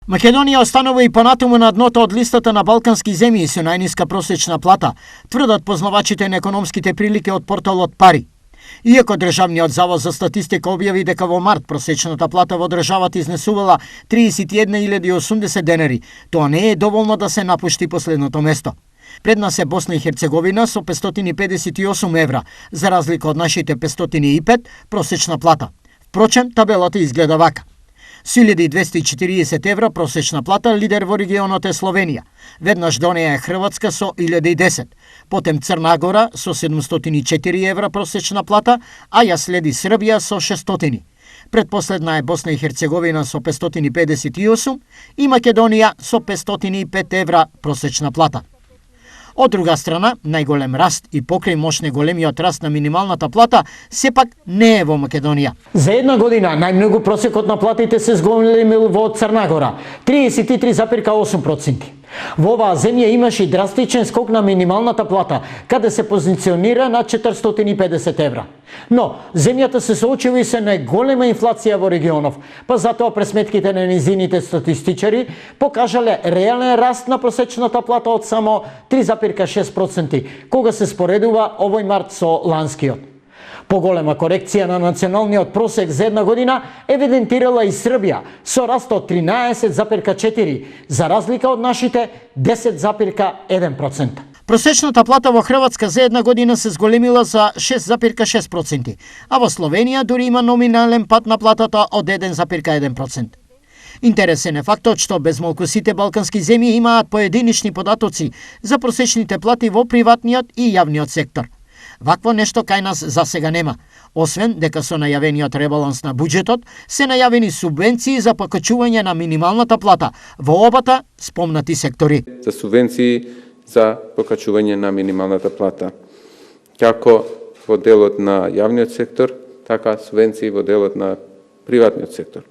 Македонија останува и понатаму на дното од листата на балкански земји со најниска просечна плата, тврдат познавачите на економските прилики од порталот Пари. Иако Државниот завод за статистика објави дека во март просечната плата во државата изнесувала 31.080 денари, тоа не е доволно да се напушти последното место. Пред нас е Босна и Херцеговина со 558 евра, за разлика од нашите 505 просечна плата. Впрочем, табелата изгледа вака. Со 1240 евра просечна плата лидер во регионот е Словенија. Веднаш до неја е Хрватска со 1010, потем Црна Гора со 704 евра просечна плата, а ја следи Србија со 600. Предпоследна е Босна и Херцеговина со 558 и Македонија со 505 евра просечна плата. Од друга страна, најголем раст и покрај мощне големиот раст на минималната плата сепак не е во Македонија. За една година најмногу просекот на платите се зголемил во Црна Гора, 33,8%. Во оваа земја имаше и драстичен скок на минималната плата, каде се позиционира на 450 евра. Но, земјата се соочува и со најголема инфлација во регионов, па затоа пресметките на низините статистичари покажале реален раст на просечната плата од само 3,6%, кога се споредува овој март со ланскиот. Поголема корекција на националниот просек за една година евидентирала и Србија со раст од 13,4%, за разлика од нашите 10,1%. Просечната плата во Хрватска за една година се зголемила за 6,6%, а во Словенија дури има номинален пад на платата од 1,1%. Интересен е фактот што безмалку сите балкански земји имаат поединични податоци за просечните плати во приватниот и јавниот сектор. Вакво нешто кај нас за сега нема, освен дека со најавениот ребаланс на буџетот се најавени субвенции за покачување на минималната плата во обата спомнати сектори. За субвенции за покачување на минималната плата, како во делот на јавниот сектор, така субвенции во делот на приватниот сектор.